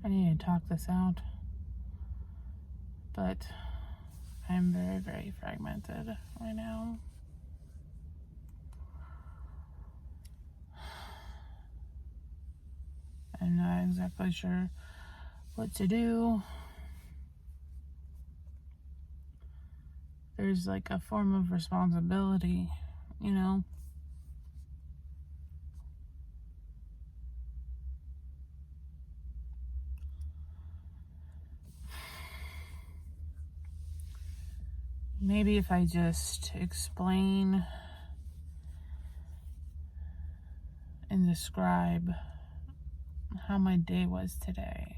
need to talk this out. But I'm very, very fragmented right now. I'm not exactly sure what to do. There's like a form of responsibility, you know? Maybe if I just explain and describe how my day was today,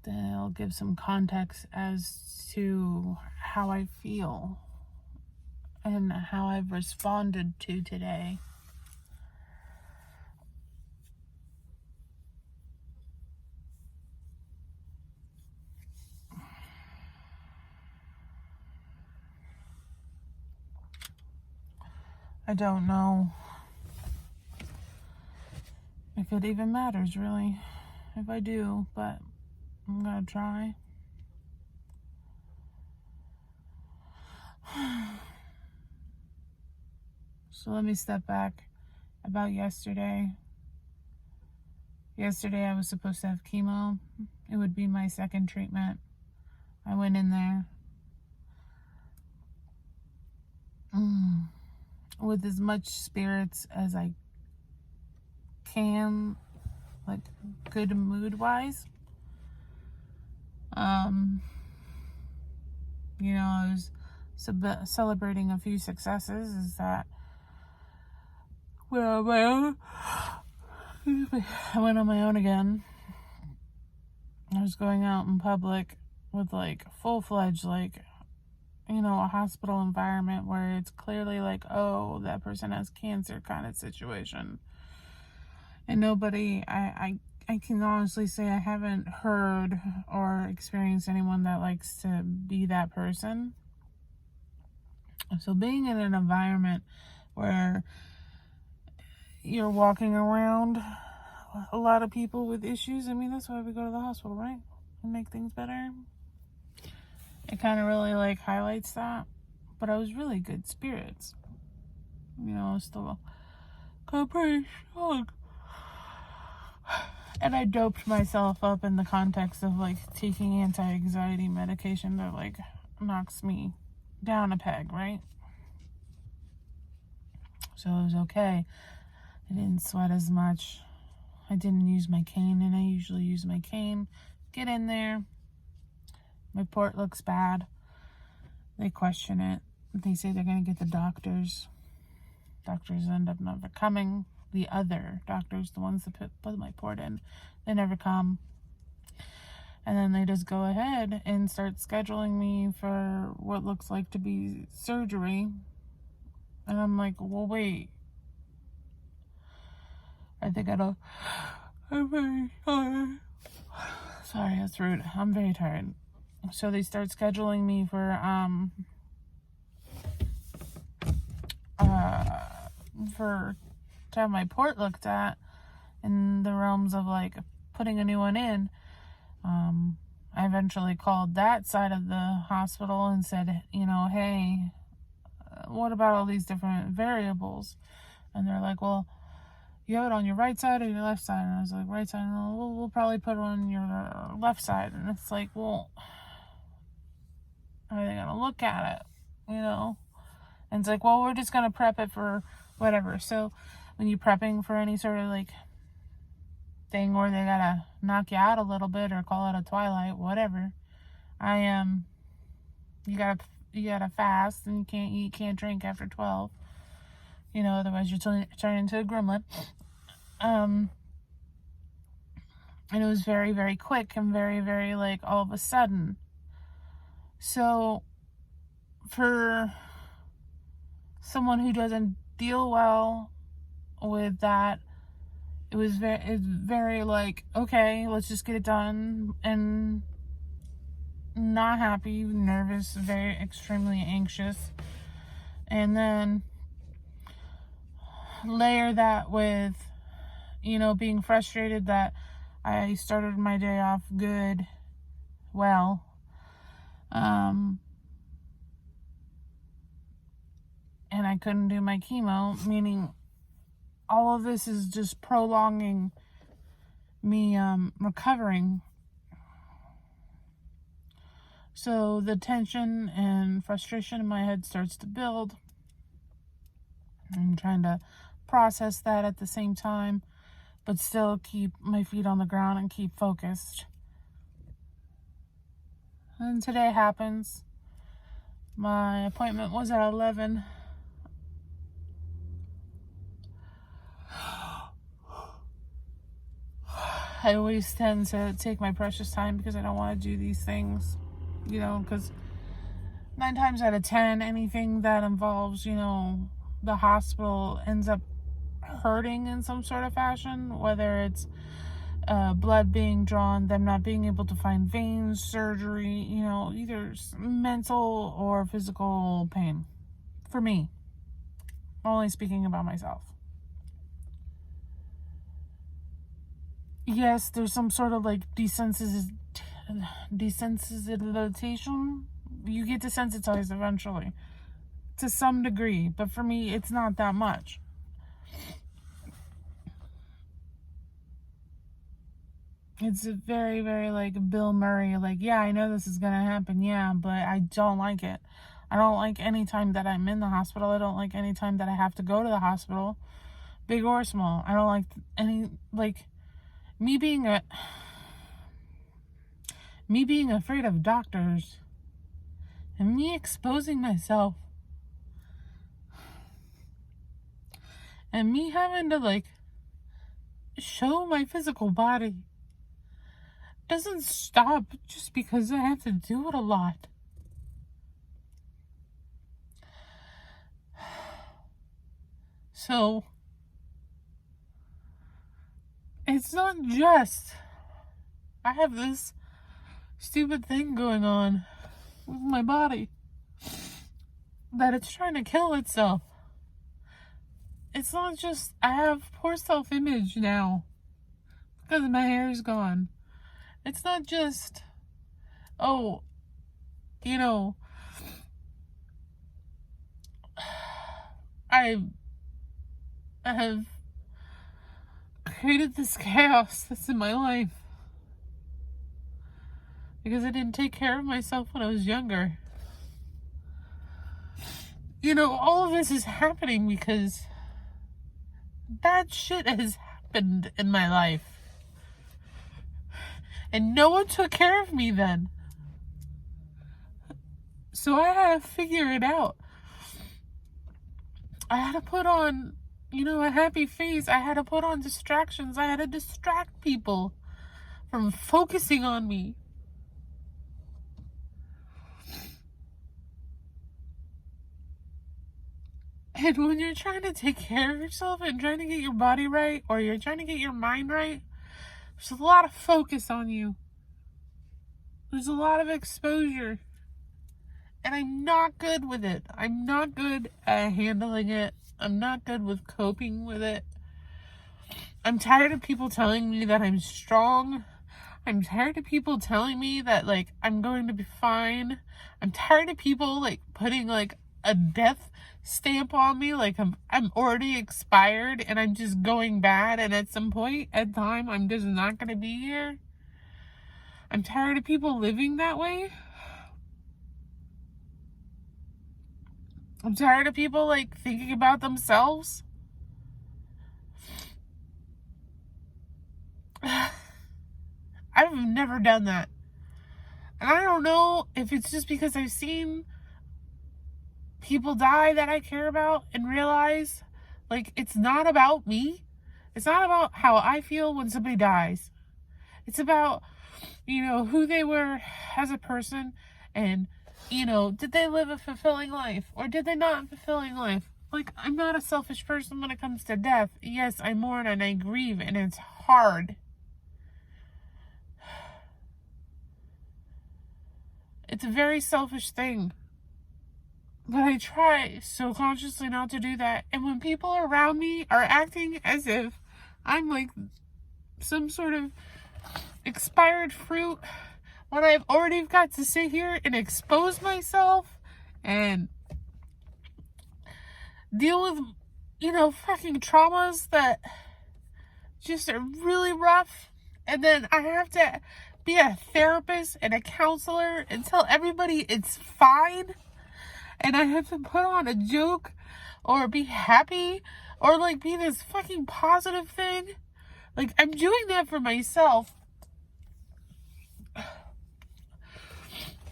then it'll give some context as to how I feel and how I've responded to today. I don't know if it even matters, really, if I do, but I'm gonna try. So let me step back about yesterday. Yesterday I was supposed to have chemo. It would be my second treatment. I went in there with as much spirits as I can, like good mood wise. I was celebrating a few successes. Is that I went on my own again. I was going out in public with like full-fledged, like, a hospital environment where it's clearly like, oh, that person has cancer kind of situation. And nobody, I can honestly say I haven't heard or experienced anyone that likes to be that person. So being in an environment where you're walking around a lot of people with issues, that's why we go to the hospital, right? And make things better. It kind of really like highlights that. But I was really good spirits. Still got pretty strong. And I doped myself up in the context of like taking anti-anxiety medication that like knocks me down a peg, right? So it was okay. I didn't sweat as much. I didn't use my cane, and I usually use my cane. Get in there. My port looks bad. They question it. They say they're going to get the doctors. Doctors end up never coming. The other doctors, the ones that put my port in, they never come. And then they just go ahead and start scheduling me for what looks like to be surgery. And I'm like, well, wait. I think I'm very tired. Sorry, that's rude. I'm very tired. So they start scheduling me for to have my port looked at in the realms of like putting a new one in. I eventually called that side of the hospital and said, hey, what about all these different variables? And they're like, well, you have it on your right side or your left side? And I was like, right side. And we'll probably put it on your left side. And it's like, well, are they gonna look at it? And it's like, well, we're just gonna prep it for whatever. So when you're prepping for any sort of like thing where they gotta knock you out a little bit or call it a twilight, whatever, you gotta fast, and you can't eat, can't drink after 12. Otherwise you turn into a gremlin. And it was very, very quick and very, very like all of a sudden. So for someone who doesn't deal well with that, it's very like, okay, let's just get it done, and not happy, nervous, very extremely anxious. And then layer that with being frustrated that I started my day off good, well, and I couldn't do my chemo, meaning all of this is just prolonging me recovering. So the tension and frustration in my head starts to build. I'm trying to process that at the same time, but still keep my feet on the ground and keep focused. And today happens. My appointment was at 11. I always tend to take my precious time because I don't want to do these things, because 9 times out of 10, anything that involves, the hospital ends up hurting in some sort of fashion, whether it's blood being drawn, them not being able to find veins, surgery, either mental or physical pain. For me, I'm only speaking about myself. Yes, there's some sort of like desensitization. You get desensitized eventually to some degree, but for me, it's not that much. It's a very, very like Bill Murray, like, yeah, I know this is gonna happen, yeah, but I don't like it. I don't like any time that I'm in the hospital. I don't like any time that I have to go to the hospital, big or small. I don't like any, like, me being afraid of doctors and me exposing myself and me having to like show my physical body doesn't stop just because I have to do it a lot. So it's not just I have this stupid thing going on with my body that it's trying to kill itself. It's not just I have poor self-image now because my hair is gone. It's not just, I have created this chaos that's in my life because I didn't take care of myself when I was younger. All of this is happening because bad shit has happened in my life. And no one took care of me then. So I had to figure it out. I had to put on, a happy face. I had to put on distractions. I had to distract people from focusing on me. And when you're trying to take care of yourself and trying to get your body right, or you're trying to get your mind right, there's a lot of focus on you. There's a lot of exposure. And I'm not good with it. I'm not good at handling it. I'm not good with coping with it. I'm tired of people telling me that I'm strong. I'm tired of people telling me that, like, I'm going to be fine. I'm tired of people, like, putting, like, a death stamp on me, like I'm already expired and I'm just going bad, and at some point in time I'm just not going to be here. I'm tired of people living that way. I'm tired of people, like, thinking about themselves. I've never done that. And I don't know if it's just because I've seen people die that I care about and realize, like, it's not about me. It's not about how I feel when somebody dies. It's about, who they were as a person, and, did they live a fulfilling life or did they not fulfilling life? Like, I'm not a selfish person when it comes to death. Yes, I mourn and I grieve, and it's hard. It's a very selfish thing. But I try so consciously not to do that. And when people around me are acting as if I'm like some sort of expired fruit when I've already got to sit here and expose myself and deal with, fucking traumas that just are really rough. And then I have to be a therapist and a counselor and tell everybody it's fine. And I have to put on a joke or be happy or like be this fucking positive thing. Like, I'm doing that for myself.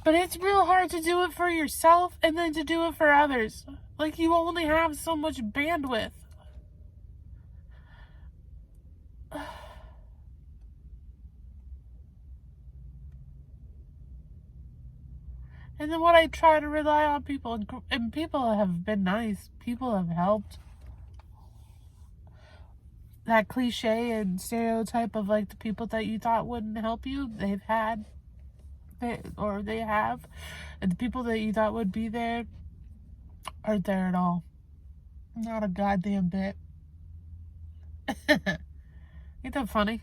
But it's real hard to do it for yourself and then to do it for others. Like, you only have so much bandwidth. And then when I try to rely on people, and people have been nice, people have helped. That cliche and stereotype of like the people that you thought wouldn't help you, they have. And the people that you thought would be there aren't there at all. Not a goddamn bit. Ain't that funny?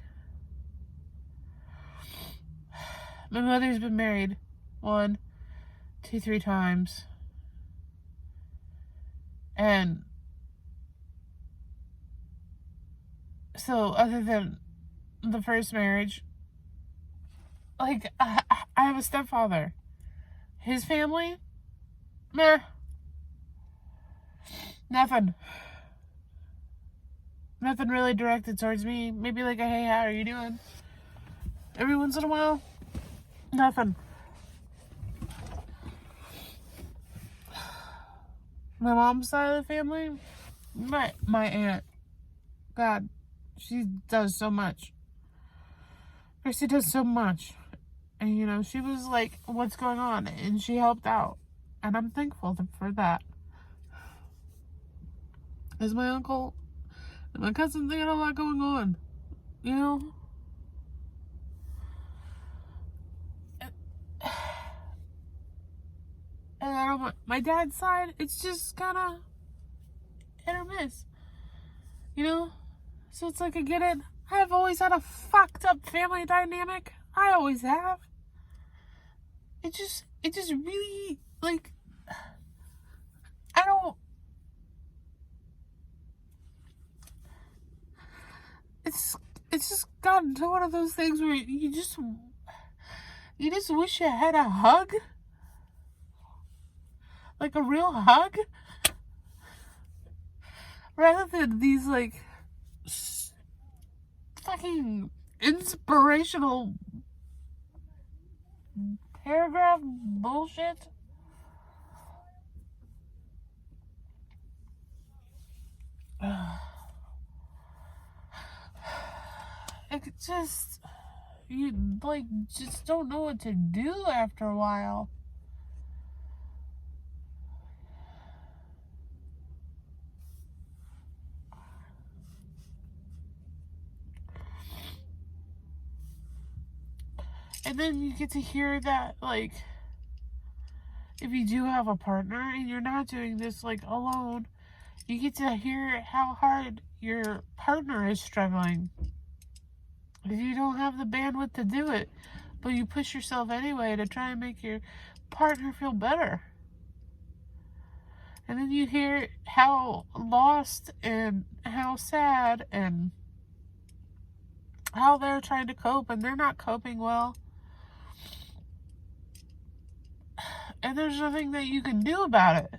My mother's been married 1, 2, 3 times. And so, other than the first marriage, like, I have a stepfather. His family, meh. Nothing. Nothing really directed towards me. Maybe like a, hey, how are you doing? Every once in a while. Nothing. My mom's side of the family, my aunt, God, she does so much. Chrissy does so much. And, she was like, what's going on? And she helped out. And I'm thankful for that. As my uncle and my cousin, they got a lot going on. And on my dad's side, it's just kind of hit or miss. So it's like, I get it. I've always had a fucked up family dynamic. I always have. It just really, like, it's just gotten to one of those things where you just wish you had a hug. Like a real hug. Rather than these, like, fucking inspirational paragraph bullshit. It just, you, like, just don't know what to do after a while. And then you get to hear that, like, if you do have a partner and you're not doing this, like, alone, you get to hear how hard your partner is struggling. If you don't have the bandwidth to do it, but you push yourself anyway to try and make your partner feel better. And then you hear how lost and how sad and how they're trying to cope and they're not coping well. And there's nothing that you can do about it.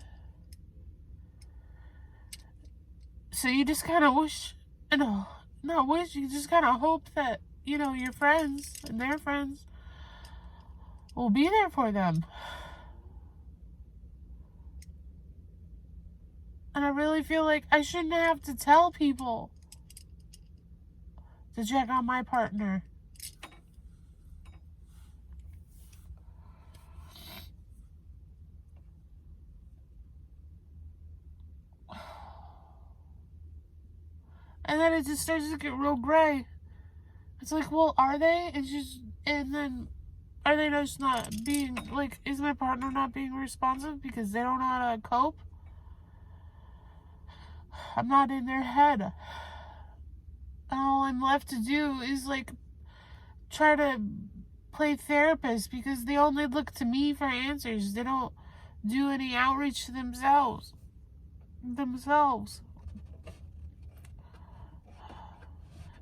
So you just kind of wish, you just kind of hope that, your friends and their friends will be there for them. And I really feel like I shouldn't have to tell people to check on my partner. And then it just starts to get real gray. It's like, well, are they? And then are they just not being, like, is my partner not being responsive because they don't know how to cope? I'm not in their head. all I'm left to do is like try to play therapist, because they only look to me for answers. They don't do any outreach to themselves.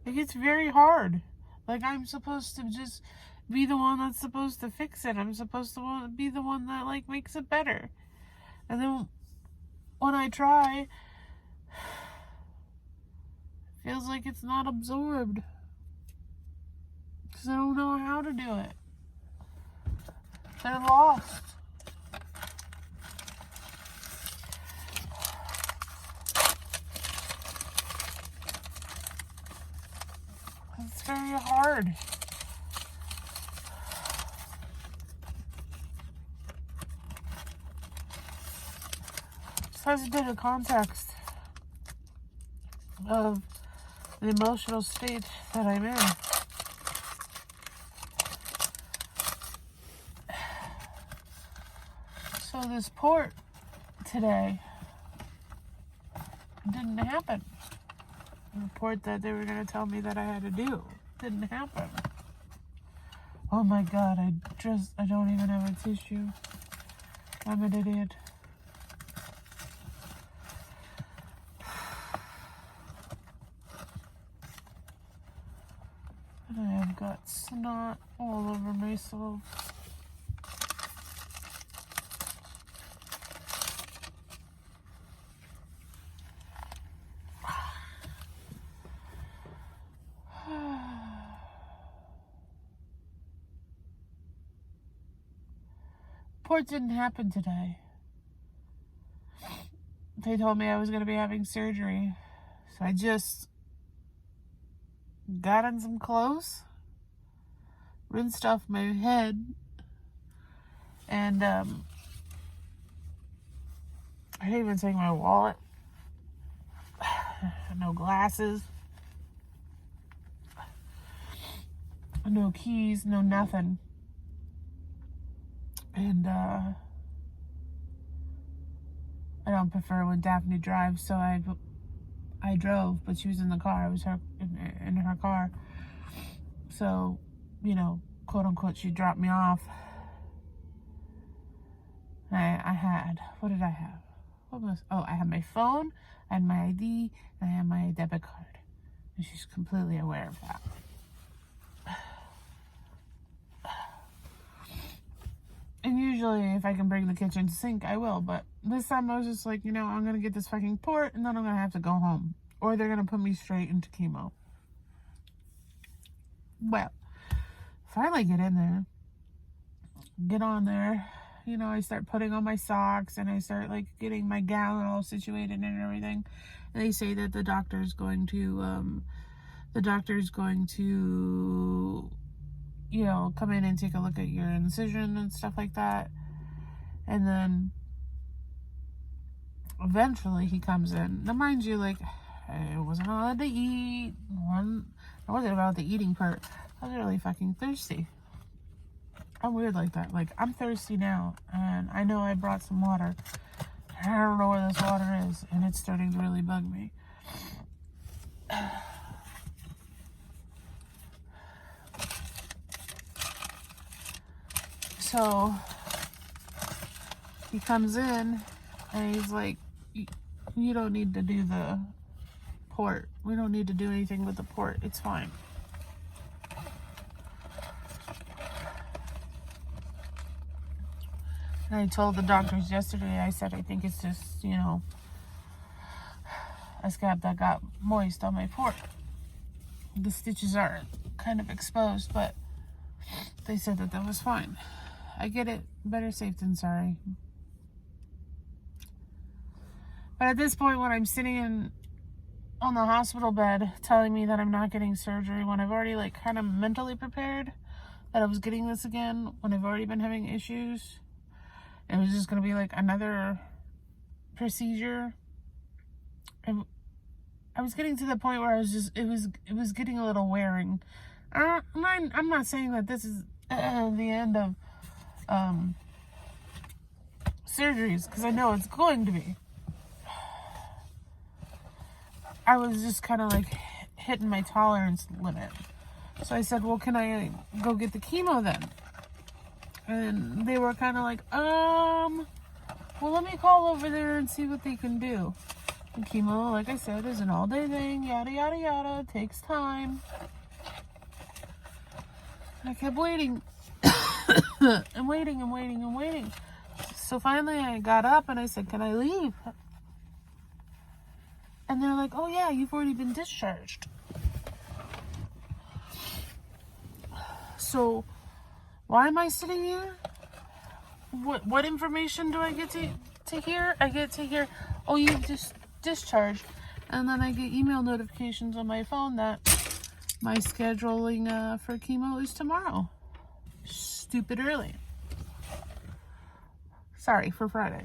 It gets very hard. Like, I'm supposed to just be the one that's supposed to fix it. I'm supposed to be the one that, like, makes it better. And then when I try, it feels like it's not absorbed. Because I don't know how to do it. They're lost. It's very hard. This has a bit of context of the emotional state that I'm in. So this port today didn't happen. The report that they were going to tell me that I had to do didn't happen. Oh my God, I don't even have a tissue. I'm an idiot. And I have got snot all over myself. Port didn't happen today. They told me I was going to be having surgery. So I just got in some clothes, rinsed off my head, and I didn't even take my wallet. No glasses. No keys, no nothing. And I don't prefer when Daphne drives, so I drove, but she was in the car. I was in her car. So, you know, quote unquote, she dropped me off. I had, what did I have? I had my phone, I had my ID, and I had my debit card. And she's completely aware of that. And usually if I can bring the kitchen sink, I will. But this time I was just like, you know, I'm going to get this fucking port and then I'm going to have to go home. Or they're going to put me straight into chemo. Well, finally get in there. Get on there. You know, I start putting on my socks and I start like getting my gown all situated and everything. And they say that the doctor's going to, you know, come in and take a look at your incision and stuff like that. And then eventually he comes in. Now, mind you, like, I wasn't allowed to eat. I wasn't about the eating part. I was really fucking thirsty. I'm weird like that. Like, I'm thirsty now, and I know I brought some water. I don't know where this water is, and it's starting to really bug me. So he comes in and he's like, you don't need to do the port. We don't need to do anything with the port. It's fine. And I told the doctors yesterday, I said, I think it's just, you know, a scab that got moist on my port. The stitches are kind of exposed, but they said that was fine. I get it. Better safe than sorry. But at this point, when I'm sitting on the hospital bed telling me that I'm not getting surgery, when I've already like kind of mentally prepared that I was getting this again, when I've already been having issues, it was just going to be like another procedure. And I was getting to the point where I was just, it was getting a little wearing. I'm not saying that this is the end of surgeries, because I know it's going to be. I was just kind of like hitting my tolerance limit. So I said, well, can I go get the chemo then? And they were kind of like, well, let me call over there and see what they can do. And chemo, like I said, is an all-day thing, yada, yada, yada. It takes time. And I kept waiting and waiting and waiting and waiting. So finally I got up and I said, can I leave? And they're like, oh yeah, you've already been discharged. So why am I sitting here? What information do I get to hear? I get to hear, oh, you've just discharged. And then I get email notifications on my phone that my scheduling for chemo is tomorrow. Stupid early. Sorry, for Friday.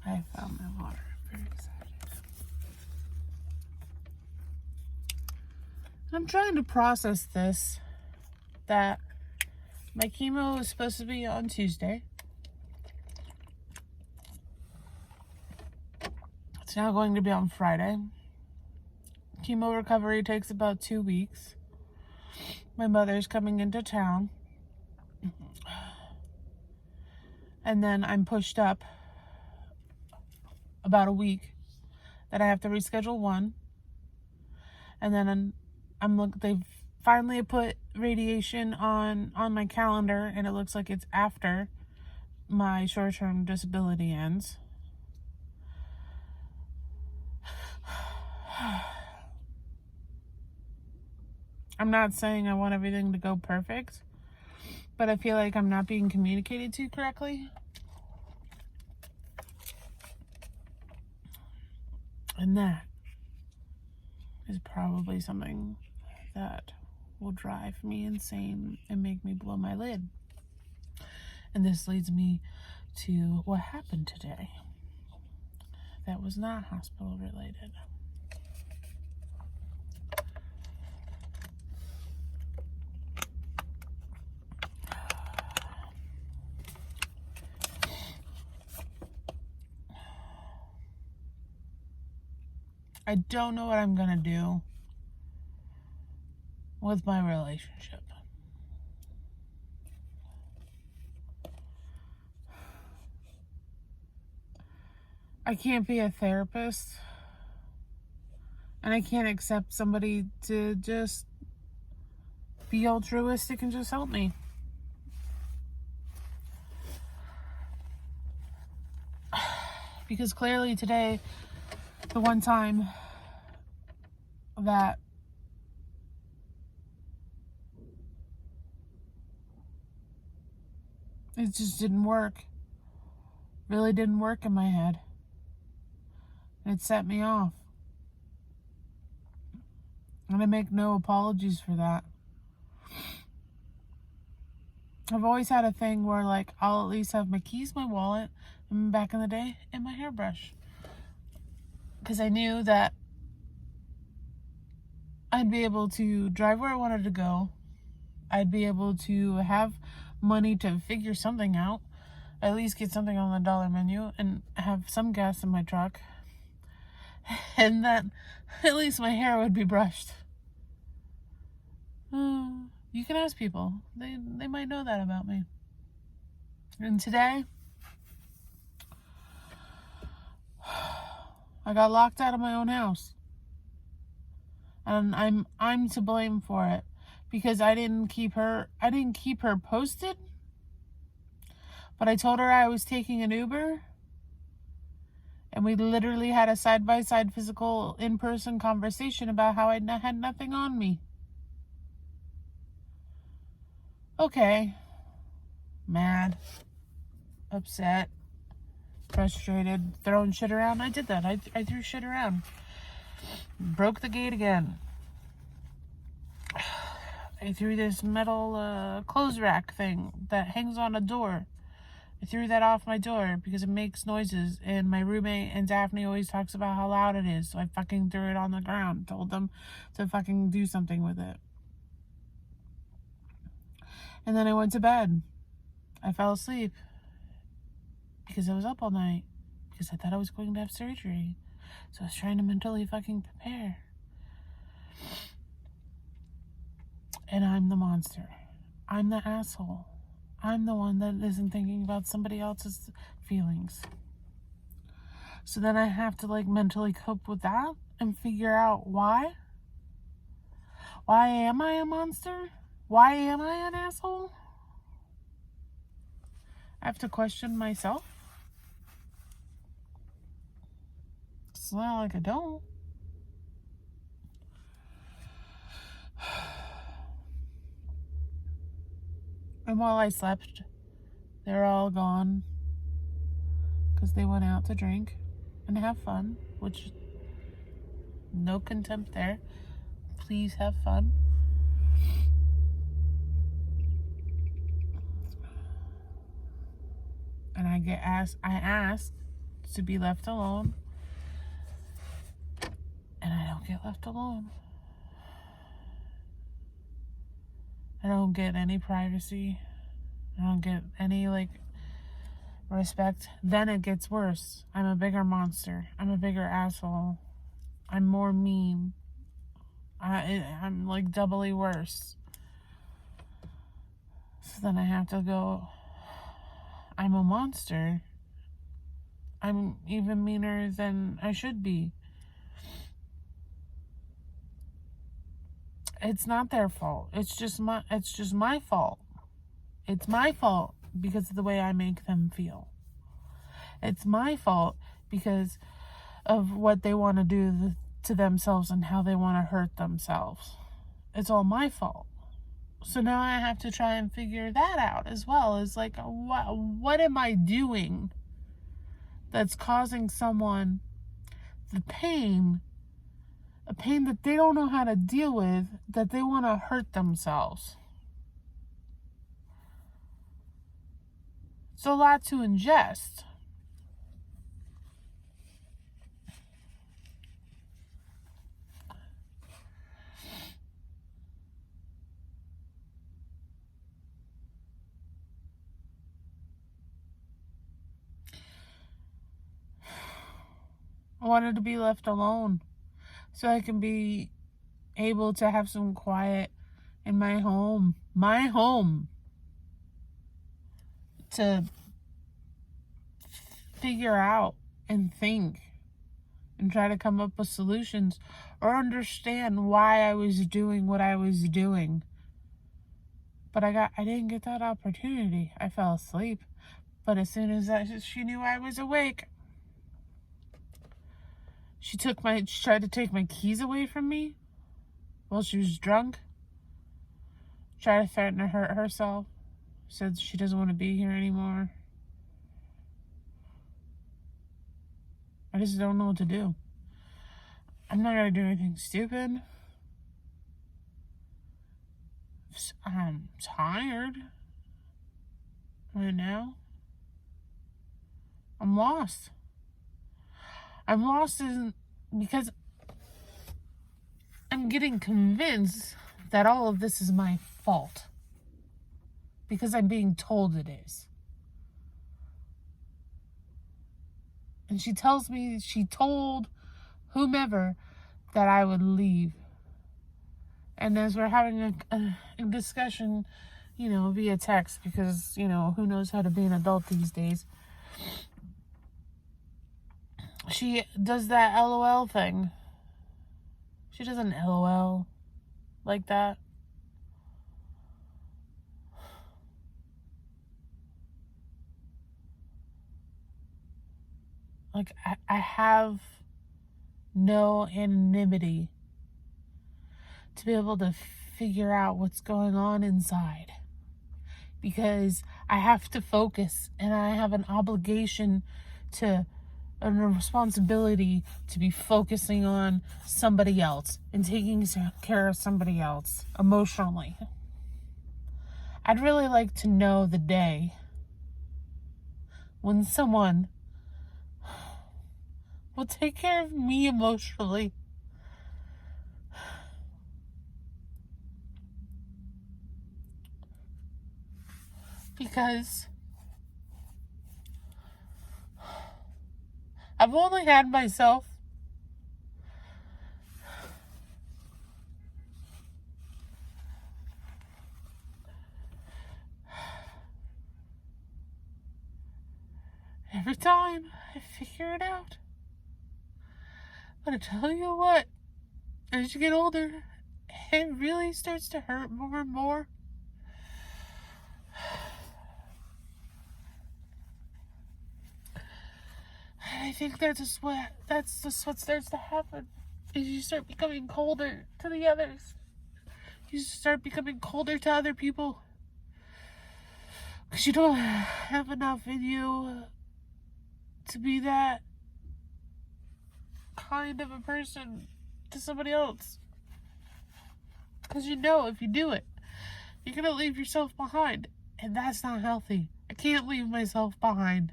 I found my water. Very excited. I'm trying to process this, that my chemo is supposed to be on Tuesday. It's now going to be on Friday. Chemo recovery takes about 2 weeks. My mother's coming into town. And then I'm pushed up about a week that I have to reschedule one. And then they've finally put radiation on my calendar, and it looks like it's after my short-term disability ends. I'm not saying I want everything to go perfect, but I feel like I'm not being communicated to correctly. And that is probably something that will drive me insane and make me blow my lid. And this leads me to what happened today that was not hospital related. I don't know what I'm gonna do with my relationship. I can't be a therapist, and I can't accept somebody to just be altruistic and just help me. Because clearly today, the one time that it just didn't work, really didn't work in my head. It set me off. And I make no apologies for that. I've always had a thing where, like, I'll at least have my keys, my wallet, and back in the day, and my hairbrush. Because I knew that I'd be able to drive where I wanted to go. I'd be able to have money to figure something out. At least get something on the dollar menu and have some gas in my truck. And that at least my hair would be brushed. You can ask people. They might know that about me. And today, I got locked out of my own house. And I'm to blame for it. Because I didn't keep her posted. But I told her I was taking an Uber. And we literally had a side-by-side physical in-person conversation about how I had nothing on me. Okay. Mad. Upset. Frustrated. Throwing shit around. I did that. I threw shit around. Broke the gate again. I threw this metal clothes rack thing that hangs on a door. I threw that off my door because it makes noises, and my roommate and Daphne always talks about how loud it is, so I fucking threw it on the ground, told them to fucking do something with it. And then I went to bed. I fell asleep. because I was up all night, because I thought I was going to have surgery. So I was trying to mentally fucking prepare. And I'm the monster. I'm the asshole. I'm the one that isn't thinking about somebody else's feelings. So then I have to like mentally cope with that and figure out why. Why am I a monster? Why am I an asshole? I have to question myself. It's not like I don't. And while I slept, they're all gone because they went out to drink and have fun, which no contempt there. Please have fun. And I asked to be left alone, and I don't get left alone. I don't get any privacy. I don't get any like respect. Then it gets worse. I'm a bigger monster. I'm a bigger asshole. I'm more mean. I'm like doubly worse. So then I have to go, I'm a monster. I'm even meaner than I should be. It's not their fault. It's just my fault. It's my fault because of the way I make them feel. It's my fault because of what they want to do to themselves and how they want to hurt themselves. It's all my fault. So now I have to try and figure that out as well. It's like, what am I doing that's causing someone the pain, a pain that they don't know how to deal with, that they want to hurt themselves? It's a lot to ingest. I wanted to be left alone so I can be able to have some quiet in my home. My home. To figure out and think and try to come up with solutions or understand why I was doing what I was doing. But I didn't get that opportunity. I fell asleep. But as soon as she knew I was awake, she tried to take my keys away from me while she was drunk. Tried to threaten to hurt herself. Said she doesn't want to be here anymore. I just don't know what to do. I'm not gonna do anything stupid. I'm tired right now. I'm lost. I'm lost because I'm getting convinced that all of this is my fault. Because I'm being told it is. And she tells me she told whomever that I would leave. And as we're having a discussion, via text, because, who knows how to be an adult these days, she does that LOL thing. She doesn't LOL like that. Like, I have no anonymity to be able to figure out what's going on inside. Because I have to focus and I have an obligation and a responsibility to be focusing on somebody else and taking care of somebody else emotionally. I'd really like to know the day when someone will take care of me emotionally. Because I've only had myself. Every time I figure it out. But I tell you what, as you get older, it really starts to hurt more and more. And I think that's just what starts to happen. Is you start becoming colder to the others. You start becoming colder to other people. Because you don't have enough in you to be that kind of a person to somebody else. Because you know if you do it, you're going to leave yourself behind. And that's not healthy. I can't leave myself behind.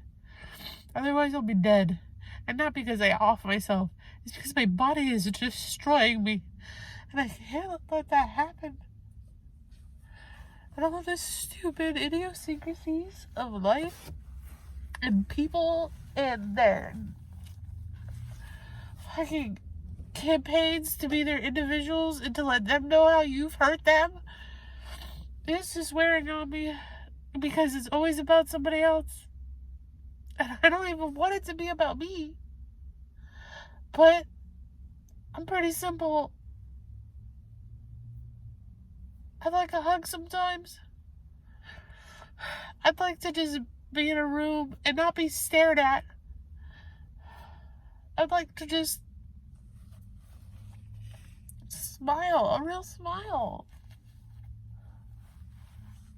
Otherwise I'll be dead. And not because I off myself. It's because my body is destroying me. And I can't let that happen. And all the stupid idiosyncrasies of life and people and their fucking campaigns to be their individuals and to let them know how you've hurt them. It's just wearing on me because it's always about somebody else. And I don't even want it to be about me. But I'm pretty simple. I'd like a hug sometimes. I'd like to just be in a room and not be stared at. I'd like to just smile, a real smile.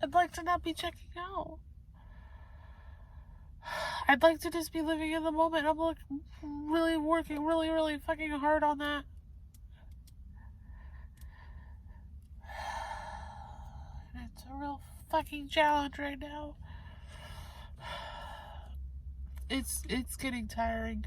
I'd like to not be checking out. I'd like to just be living in the moment. I'm really working really fucking hard on that. It's a real fucking challenge right now. It's getting tiring.